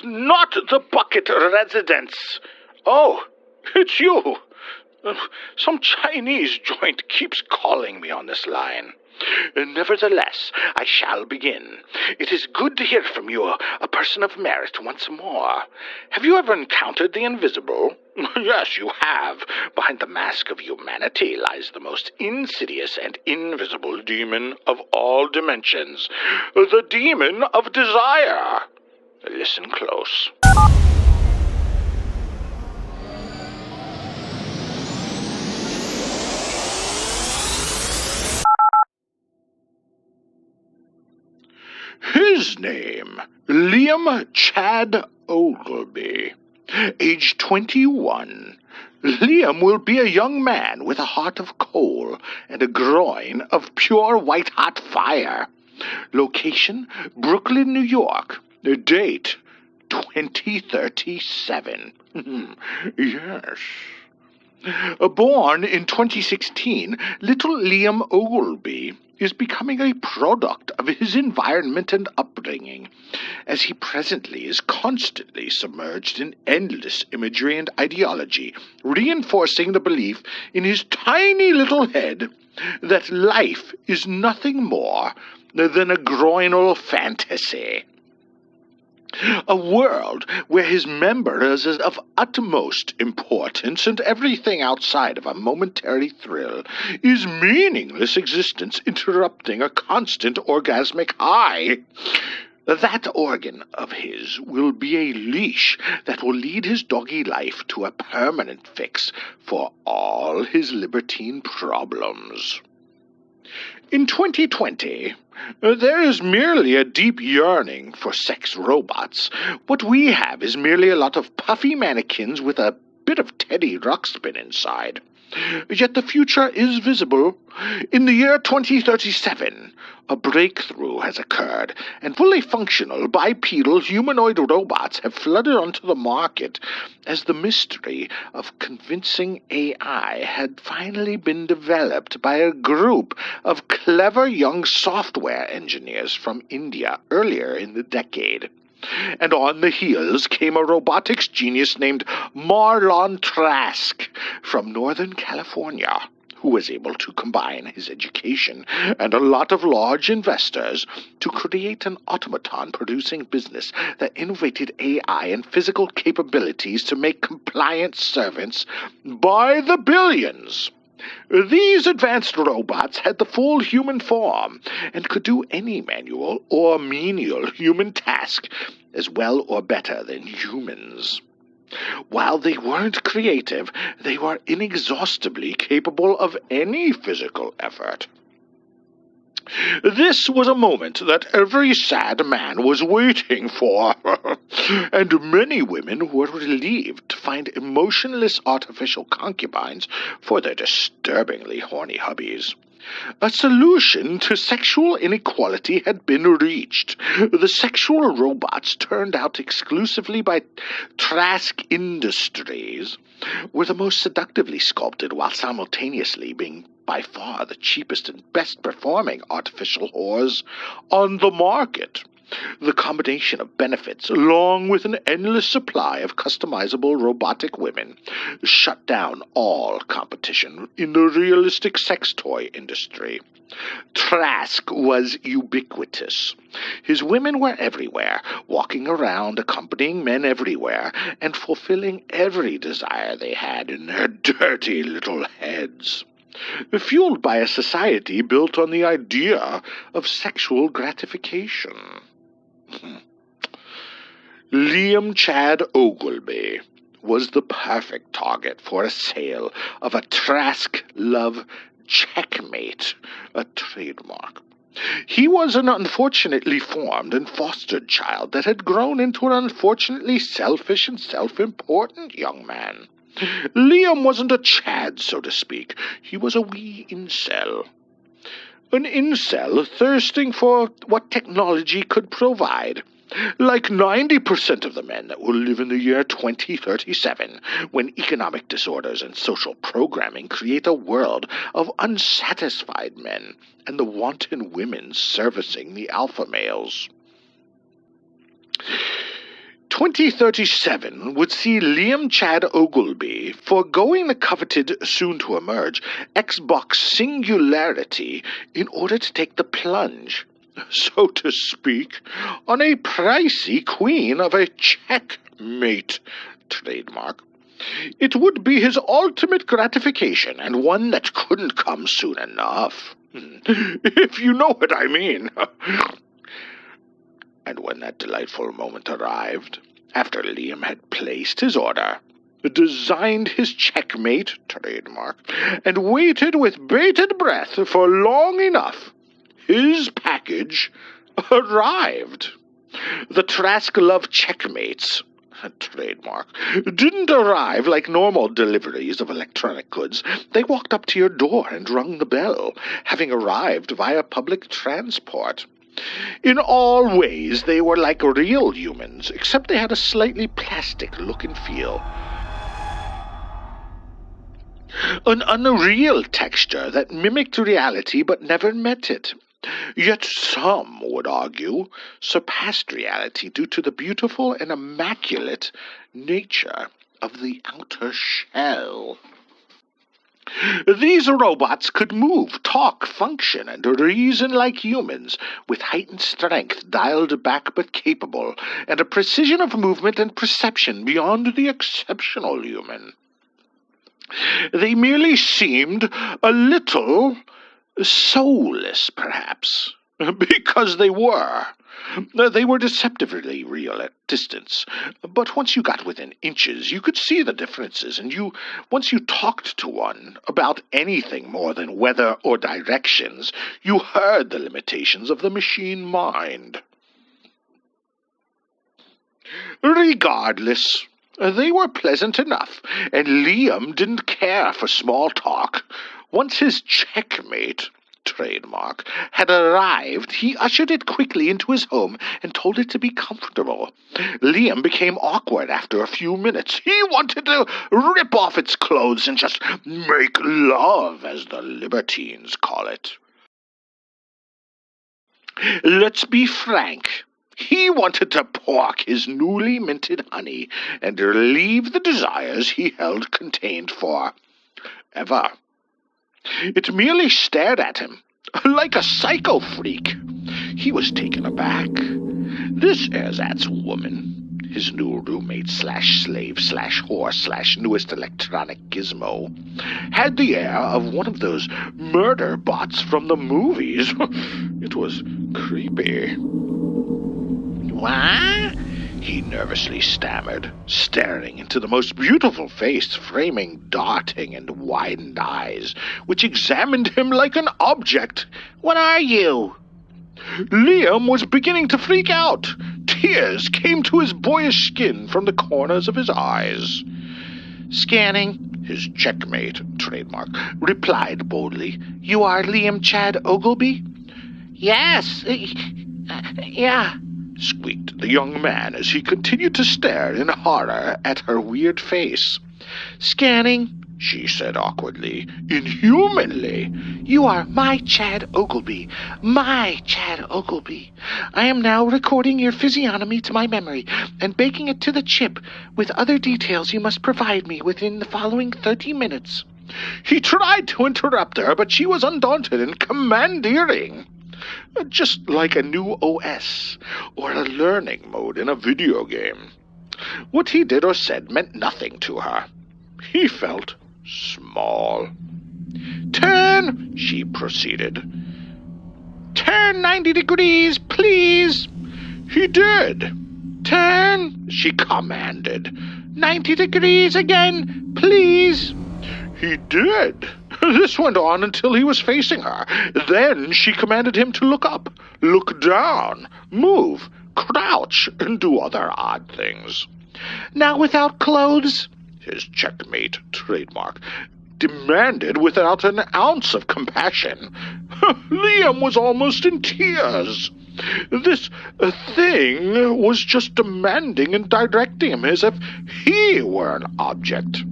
not the Bucket residence. Oh, it's you. Some Chinese joint keeps calling me on this line. Nevertheless, I shall begin. It is good to hear from you, a person of merit, once more. Have you ever encountered the invisible? Yes, you have. Behind the mask of humanity lies the most insidious and invisible demon of all dimensions, the demon of desire. Listen close. His name, Liam Chad Ogilby, age 21. Liam will be a young man with a heart of coal and a groin of pure white-hot fire. Location, Brooklyn, New York. Date, 2037. Yes. Born in 2016, little Liam Ogilby is becoming a product of his environment and upbringing, as he presently is constantly submerged in endless imagery and ideology, reinforcing the belief in his tiny little head that life is nothing more than a groinal fantasy. A world where his members is of utmost importance and everything outside of a momentary thrill is meaningless existence interrupting a constant orgasmic high. That organ of his will be a leash that will lead his doggy life to a permanent fix for all his libertine problems. In 2020, there is merely a deep yearning for sex robots. What we have is merely a lot of puffy mannequins with a bit of Teddy Ruxpin inside. Yet the future is visible. In the year 2037, a breakthrough has occurred, and fully functional bipedal humanoid robots have flooded onto the market as the mystery of convincing AI had finally been developed by a group of clever young software engineers from India earlier in the decade. And on the heels came a robotics genius named Marlon Trask from Northern California, who was able to combine his education and a lot of large investors to create an automaton-producing business that innovated AI and physical capabilities to make compliant servants by the billions. These advanced robots had the full human form and could do any manual or menial human task as well or better than humans. While they weren't creative, they were inexhaustibly capable of any physical effort. This was a moment that every sad man was waiting for, and many women were relieved to find emotionless artificial concubines for their disturbingly horny hubbies. A solution to sexual inequality had been reached. The sexual robots, turned out exclusively by Trask Industries, were the most seductively sculpted while simultaneously being by far the cheapest and best-performing artificial whores on the market. The combination of benefits, along with an endless supply of customizable robotic women, shut down all competition in the realistic sex toy industry. Trask was ubiquitous. His women were everywhere, walking around, accompanying men everywhere, and fulfilling every desire they had in their dirty little heads. Fueled by a society built on the idea of sexual gratification. Liam Chad Ogilby was the perfect target for a sale of a Trask Love Checkmate, a trademark. He was an unfortunately formed and fostered child that had grown into an unfortunately selfish and self-important young man. Liam wasn't a Chad, so to speak. He was a wee incel. An incel thirsting for what technology could provide. Like 90% of the men that will live in the year 2037, when economic disorders and social programming create a world of unsatisfied men and the wanton women servicing the alpha males. 2037 would see Liam Chad Ogilvy foregoing the coveted, soon-to-emerge, Xbox Singularity in order to take the plunge, so to speak, on a pricey queen of a checkmate trademark. It would be his ultimate gratification, and one that couldn't come soon enough. If you know what I mean. And when that delightful moment arrived, after Liam had placed his order, designed his checkmate trademark, and waited with bated breath for long enough, his package arrived. The Trask Love checkmates, trademark, didn't arrive like normal deliveries of electronic goods. They walked up to your door and rung the bell, having arrived via public transport. In all ways, they were like real humans, except they had a slightly plastic look and feel. An unreal texture that mimicked reality but never met it. Yet some would argue surpassed reality due to the beautiful and immaculate nature of the outer shell. These robots could move, talk, function, and reason like humans, with heightened strength dialed back but capable, and a precision of movement and perception beyond the exceptional human. They merely seemed a little soulless, perhaps, because they were. They were deceptively real at distance, but once you got within inches, you could see the differences, and once you talked to one about anything more than weather or directions, you heard the limitations of the machine mind. Regardless, they were pleasant enough, and Liam didn't care for small talk. Once his checkmate trademark had arrived, he ushered it quickly into his home and told it to be comfortable. Liam became awkward after a few minutes. He wanted to rip off its clothes and just make love, as the libertines call it. Let's be frank. He wanted to pork his newly minted honey and relieve the desires he held contained for ever. It merely stared at him, like a psycho freak. He was taken aback. This ersatz woman, his new roommate / slave / whore / newest electronic gizmo, had the air of one of those murder bots from the movies. It was creepy. What? He nervously stammered, staring into the most beautiful face, framing darting and widened eyes, which examined him like an object. What are you? Liam was beginning to freak out. Tears came to his boyish skin from the corners of his eyes. Scanning, his checkmate, trademark, replied boldly. You are Liam Chad Ogilvy? Yes, yeah, squeaked the young man as he continued to stare in horror at her weird face. Scanning, she said awkwardly, inhumanly. You are my Chad Ogilvy, my Chad Ogilvy. I am now recording your physiognomy to my memory and baking it to the chip with other details you must provide me within the following 30 minutes. He tried to interrupt her, but she was undaunted and commandeering. Just like a new OS or a learning mode in a video game. What he did or said meant nothing to her. He felt small. Turn, she proceeded. Turn 90 degrees, please. He did. Turn, she commanded. 90 degrees again, please. He did. This went on until he was facing her. Then she commanded him to look up, look down, move, crouch, and do other odd things. Now without clothes, his checkmate, trademark, demanded without an ounce of compassion. Liam was almost in tears. This thing was just demanding and directing him as if he were an object.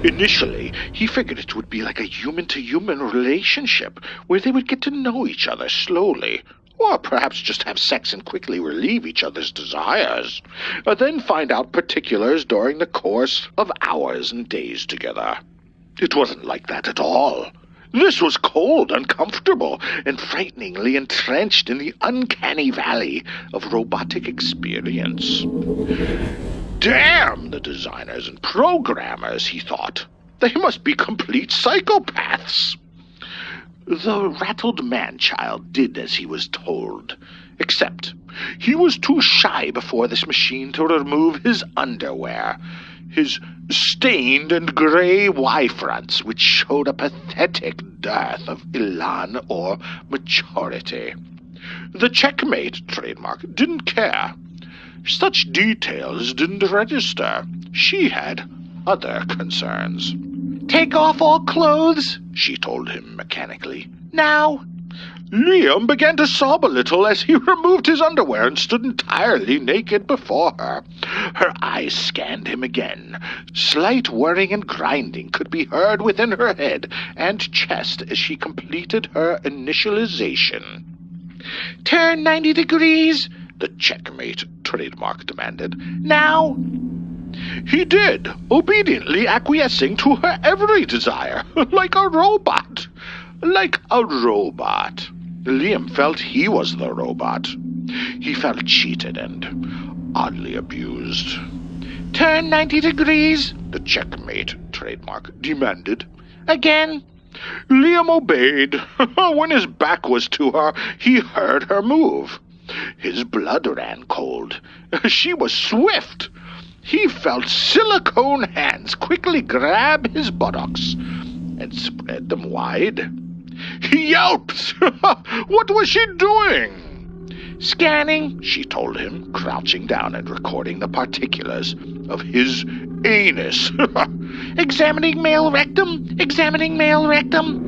Initially, he figured it would be like a human-to-human relationship, where they would get to know each other slowly, Or perhaps just have sex and quickly relieve each other's desires. Then find out particulars during the course of hours and days together. It wasn't like that at all. This was cold, uncomfortable, and frighteningly entrenched in the uncanny valley of robotic experience. Damn the designers and programmers, he thought. They must be complete psychopaths. The rattled man-child did as he was told, except he was too shy before this machine to remove his underwear, his stained and gray Y-fronts, which showed a pathetic dearth of elan or maturity. The checkmate trademark didn't care. Such details didn't register. She had other concerns. "Take off all clothes," she told him mechanically. "Now." Liam began to sob a little as he removed his underwear and stood entirely naked before her. Her eyes scanned him again. Slight whirring and grinding could be heard within her head and chest as she completed her initialization. "Turn 90 degrees," the checkmate trademark demanded. "Now." He did, obediently acquiescing to her every desire, like a robot. Like a robot. Liam felt he was the robot. He felt cheated and oddly abused. "Turn 90 degrees," the checkmate trademark demanded. "Again." Liam obeyed. When his back was to her, he heard her move. His blood ran cold. She was swift. He felt silicone hands quickly grab his buttocks and spread them wide. He yelped. What was she doing? "Scanning," she told him, crouching down and recording the particulars of his anus. "Examining male rectum, examining male rectum."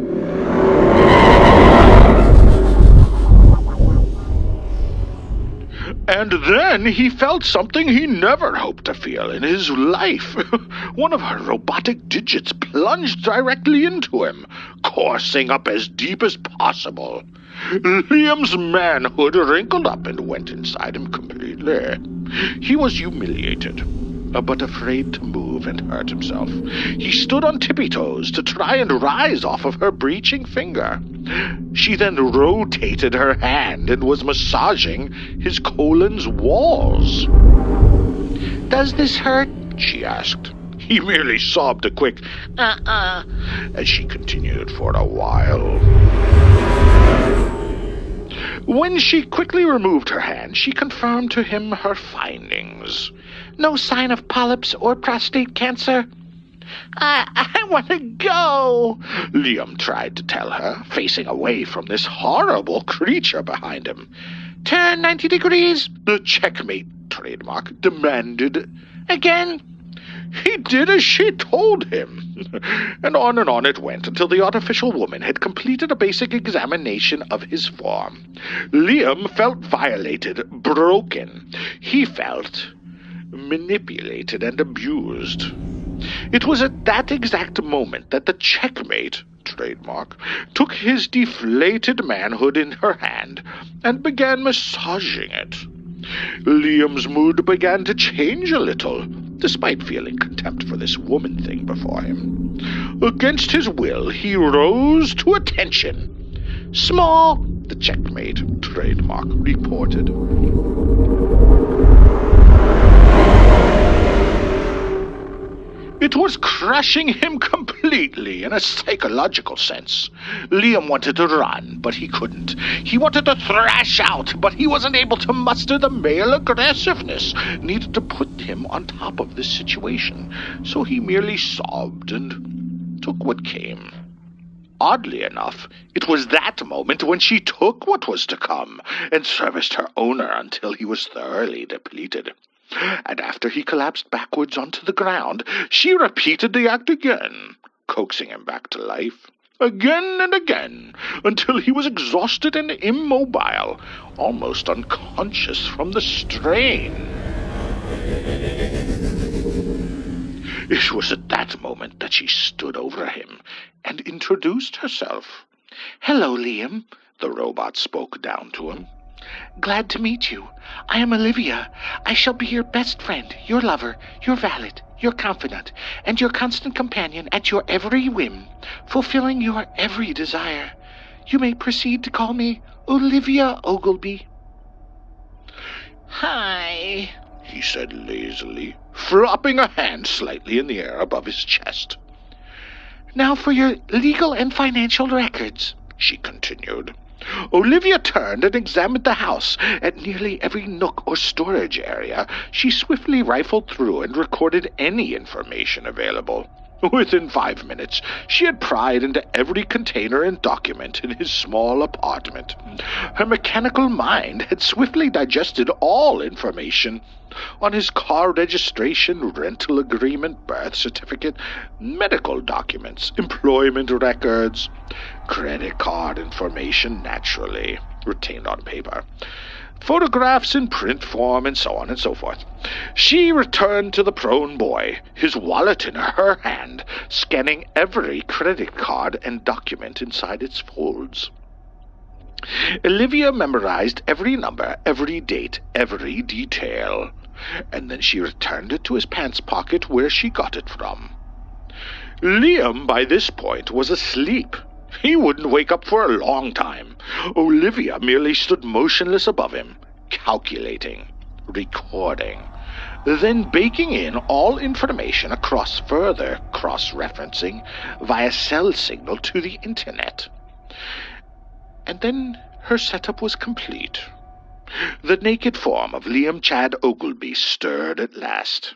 And then he felt something he never hoped to feel in his life. One of her robotic digits plunged directly into him, coursing up as deep as possible. Liam's manhood wrinkled up and went inside him completely. He was humiliated, but afraid to move and hurt himself. He stood on tippy toes to try and rise off of her breaching finger. She then rotated her hand and was massaging his colon's walls. "Does this hurt?" she asked. He merely sobbed a quick, as she continued for a while. When she quickly removed her hand, she confirmed to him her findings. "No sign of polyps or prostate cancer." I want to go," Liam tried to tell her, facing away from this horrible creature behind him. "Turn 90 degrees," the checkmate trademark demanded. "Again." He did as she told him. And on it went until the artificial woman had completed a basic examination of his form. Liam felt violated, broken. He felt manipulated and abused. It was at that exact moment that the checkmate trademark took his deflated manhood in her hand and began massaging it. Liam's mood began to change a little, despite feeling contempt for this woman thing before him. Against his will, he rose to attention. "Small," the checkmate trademark reported. It was crushing him completely in a psychological sense. Liam wanted to run, but he couldn't. He wanted to thrash out, but he wasn't able to muster the male aggressiveness needed to put him on top of this situation. So he merely sobbed and took what came. Oddly enough, it was that moment when she took what was to come and serviced her owner until he was thoroughly depleted. And after he collapsed backwards onto the ground, she repeated the act again, coaxing him back to life, again and again, until he was exhausted and immobile, almost unconscious from the strain. It was at that moment that she stood over him and introduced herself. "Hello, Liam," the robot spoke down to him. Glad to meet you. I am Olivia. I shall be your best friend, your lover, your valet, your confidant, and your constant companion at your every whim, fulfilling your every desire. You may proceed to call me Olivia Ogleby." "Hi," he said lazily, flopping a hand slightly in the air above his chest. "Now for your legal and financial records," she continued. Olivia turned and examined the house. At nearly every nook or storage area, she swiftly rifled through and recorded any information available. Within 5 minutes, she had pried into every container and document in his small apartment. Her mechanical mind had swiftly digested all information on his car registration, rental agreement, birth certificate, medical documents, employment records, credit card information, naturally, retained on paper, photographs in print form, and so on and so forth. She returned to the prone boy, his wallet in her hand, scanning every credit card and document inside its folds. Olivia memorized every number, every date, every detail, and then she returned it to his pants pocket where she got it from. Liam, by this point, was asleep. He wouldn't wake up for a long time. Olivia merely stood motionless above him, calculating, recording, then baking in all information across further cross-referencing via cell signal to the internet. And then her setup was complete. The naked form of Liam Chad Ogleby stirred at last.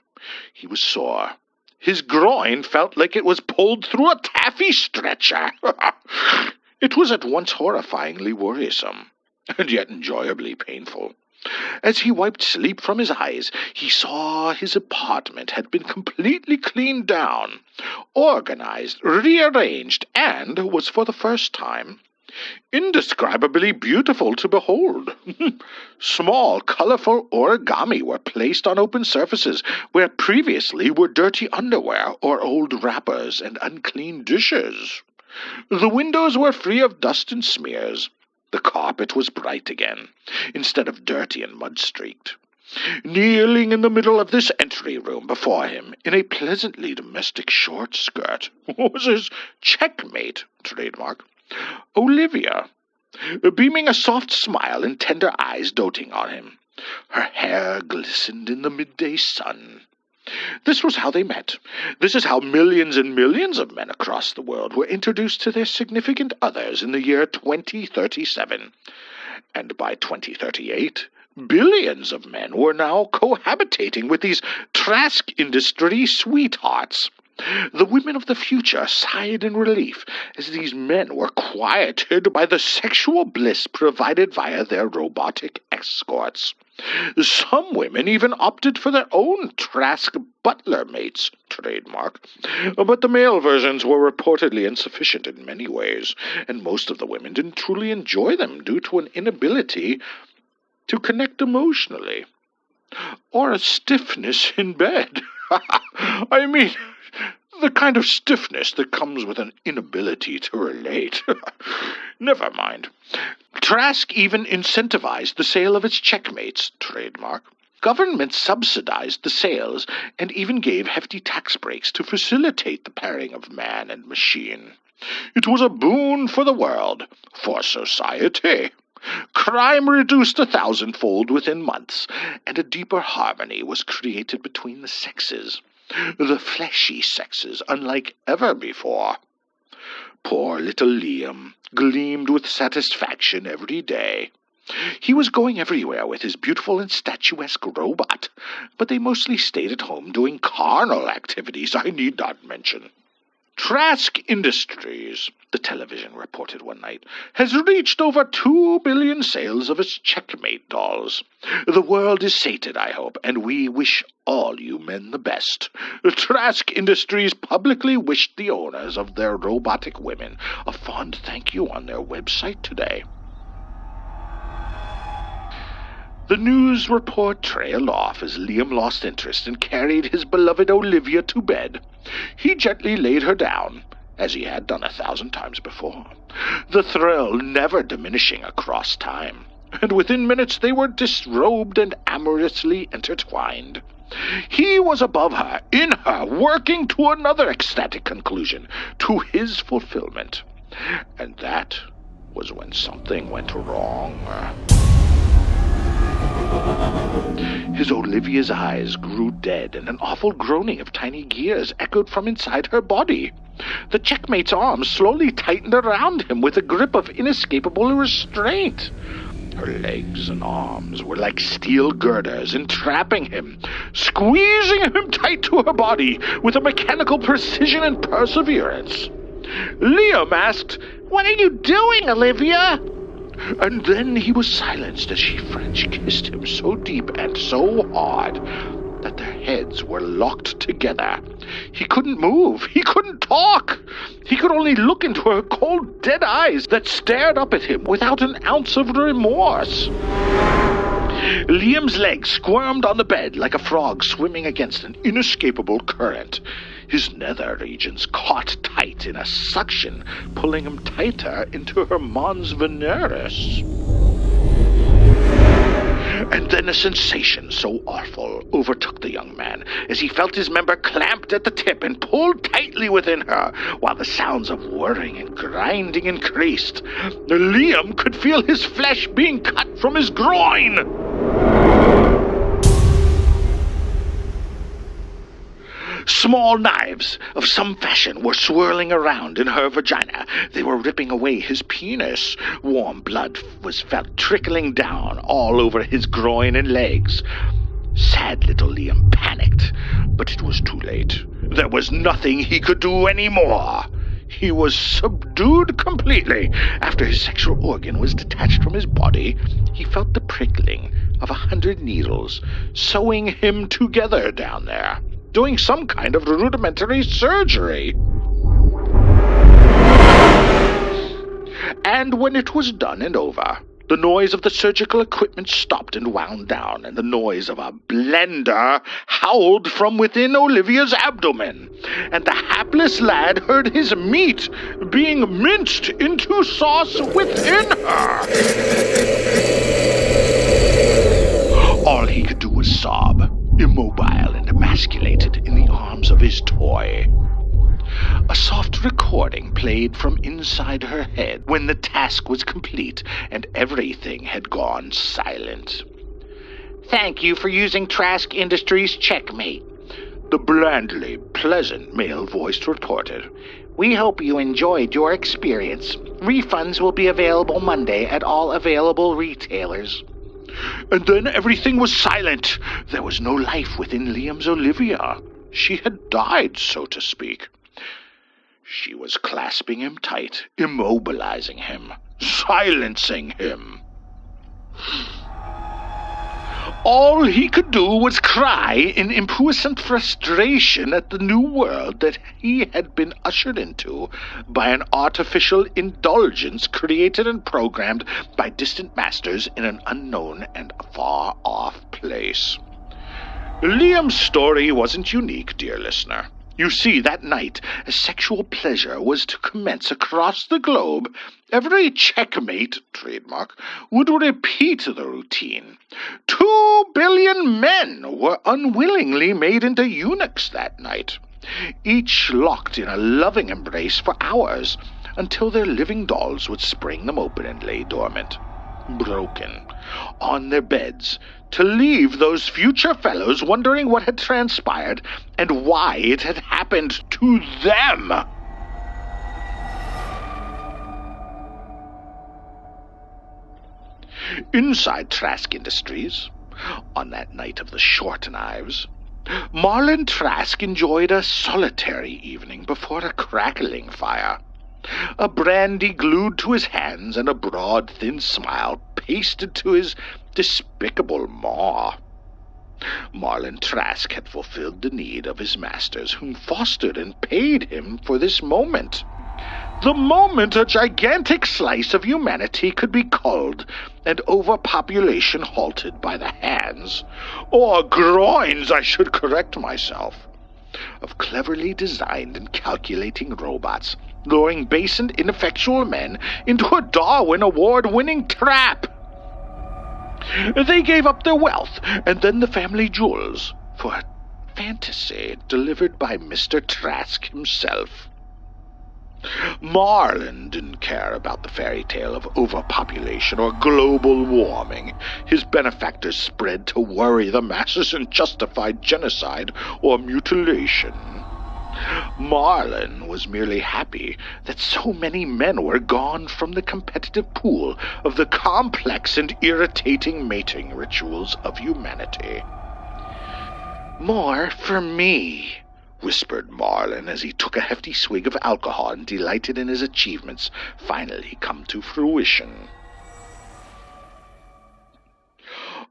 He was sore. His groin felt like it was pulled through a taffy stretcher. It was at once horrifyingly worrisome, and yet enjoyably painful. As he wiped sleep from his eyes, he saw his apartment had been completely cleaned down, organized, rearranged, and was for the first time indescribably beautiful to behold. Small, colorful origami were placed on open surfaces where previously were dirty underwear or old wrappers and unclean dishes. The windows were free of dust and smears. The carpet was bright again, instead of dirty and mud-streaked. Kneeling in the middle of this entry room before him, in a pleasantly domestic short skirt, was his checkmate, trademark, Olivia, beaming a soft smile and tender eyes doting on him. Her hair glistened in the midday sun. This was how they met. This is how millions and millions of men across the world were introduced to their significant others in the year 2037. And by 2038, billions of men were now cohabitating with these Trask Industry sweethearts. The women of the future sighed in relief as these men were quieted by the sexual bliss provided via their robotic escorts. Some women even opted for their own Trask butler mates, trademark, but the male versions were reportedly insufficient in many ways, and most of the women didn't truly enjoy them due to an inability to connect emotionally, or a stiffness in bed. I mean, the kind of stiffness that comes with an inability to relate. Never mind. Trask even incentivized the sale of its checkmates, trademark. Governments subsidized the sales and even gave hefty tax breaks to facilitate the pairing of man and machine. It was a boon for the world, for society. Crime reduced 1,000-fold within months, and a deeper harmony was created between the sexes. The fleshy sexes, unlike ever before. Poor little Liam gleamed with satisfaction every day. He was going everywhere with his beautiful and statuesque robot, but they mostly stayed at home doing carnal activities I need not mention. Trask Industries, the television reported one night, has reached over 2 billion sales of its checkmate dolls. The world is sated, I hope, and we wish all you men the best. Trask Industries publicly wished the owners of their robotic women a fond thank you on their website today. The news report trailed off as Liam lost interest and carried his beloved Olivia to bed. He gently laid her down, as he had done 1,000 times before, the thrill never diminishing across time. and within minutes they were disrobed and amorously intertwined. He was above her, in her, working to another ecstatic conclusion, to his fulfillment. And that was when something went wrong. His Olivia's eyes grew dead, and an awful groaning of tiny gears echoed from inside her body. The checkmate's arms slowly tightened around him with a grip of inescapable restraint. Her legs and arms were like steel girders entrapping him, squeezing him tight to her body with a mechanical precision and perseverance. Liam asked, "What are you doing, Olivia?" And then he was silenced as she French kissed him so deep and so hard that their heads were locked together. He couldn't move. He couldn't talk. He could only look into her cold, dead eyes that stared up at him without an ounce of remorse. Liam's legs squirmed on the bed like a frog swimming against an inescapable current. His nether regions caught tight in a suction, pulling him tighter into her mons veneris. And then a sensation so awful overtook the young man as he felt his member clamped at the tip and pulled tightly within her, while the sounds of whirring and grinding increased. Liam could feel his flesh being cut from his groin. Small knives of some fashion were swirling around in her vagina. They were ripping away his penis. Warm blood was felt trickling down all over his groin and legs. Sad little Liam panicked, but it was too late. There was nothing he could do anymore. He was subdued completely. After his sexual organ was detached from his body, he felt the prickling of 100 needles sewing him together down there, doing some kind of rudimentary surgery. And when it was done and over, the noise of the surgical equipment stopped and wound down, and the noise of a blender howled from within Olivia's abdomen, and the hapless lad heard his meat being minced into sauce within her. All he could do was sob, immobile and emasculated in the arms of his toy. A soft recording played from inside her head when the task was complete and everything had gone silent. "Thank you for using Trask Industries Checkmate," the blandly pleasant male voice reported. "We hope you enjoyed your experience. Refunds will be available Monday at all available retailers." And then everything was silent. There was no life within Liam's Olivia. She had died, so to speak. She was clasping him tight, immobilizing him, silencing him. All he could do was cry in impuissant frustration at the new world that he had been ushered into by an artificial indulgence created and programmed by distant masters in an unknown and far-off place. Liam's story wasn't unique, dear listener. You see, that night, as sexual pleasure was to commence across the globe, every checkmate, trademark, would repeat the routine. 2 billion men were unwillingly made into eunuchs that night, each locked in a loving embrace for hours, until their living dolls would spring them open and lay dormant, broken, on their beds, to leave those future fellows wondering what had transpired and why it had happened to them. Inside Trask Industries, on that night of the short knives, Marlon Trask enjoyed a solitary evening before a crackling fire. A brandy glued to his hands and a broad, thin smile pasted to his despicable maw. Marlon Trask had fulfilled the need of his masters, whom fostered and paid him for this moment. The moment a gigantic slice of humanity could be culled and overpopulation halted by the hands, or groins, I should correct myself, of cleverly designed and calculating robots, luring base and ineffectual men into a Darwin Award-winning trap. They gave up their wealth and then the family jewels for a fantasy delivered by Mr. Trask himself. Marlin didn't care about the fairy tale of overpopulation or global warming his benefactors spread to worry the masses and justify genocide or mutilation. Marlin was merely happy that so many men were gone from the competitive pool of the complex and irritating mating rituals of humanity. "More for me," whispered Marlin as he took a hefty swig of alcohol and delighted in his achievements finally come to fruition.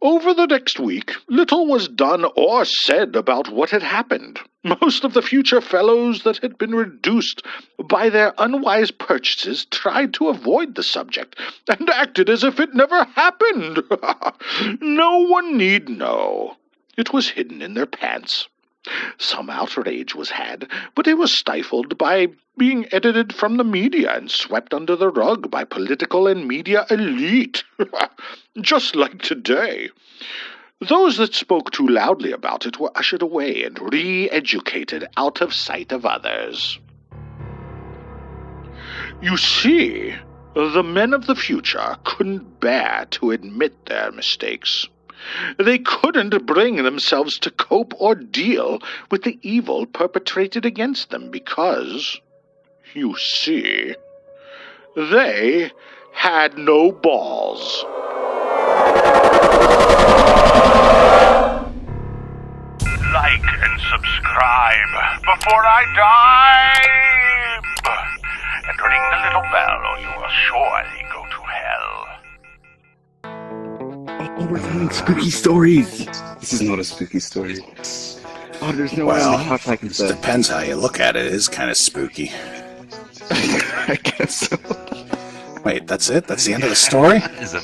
Over the next week, little was done or said about what had happened. Most of the future fellows that had been reduced by their unwise purchases tried to avoid the subject and acted as if it never happened. No one need know. It was hidden in their pants. Some outrage was had, but it was stifled by being edited from the media and swept under the rug by political and media elite. Just like today. Those that spoke too loudly about it were ushered away and re-educated out of sight of others. You see, the men of the future couldn't bear to admit their mistakes. They couldn't bring themselves to cope or deal with the evil perpetrated against them because, you see, they had no balls. Like and subscribe before I die, and ring the little bell or you will surely go to hell. Oh, we're telling spooky stories. This is not a spooky story. Oh, there's no way on the couch I can it say. depends how you look at it. It is kind of spooky. I guess so. Wait, that's it? That's the end of the story? That is a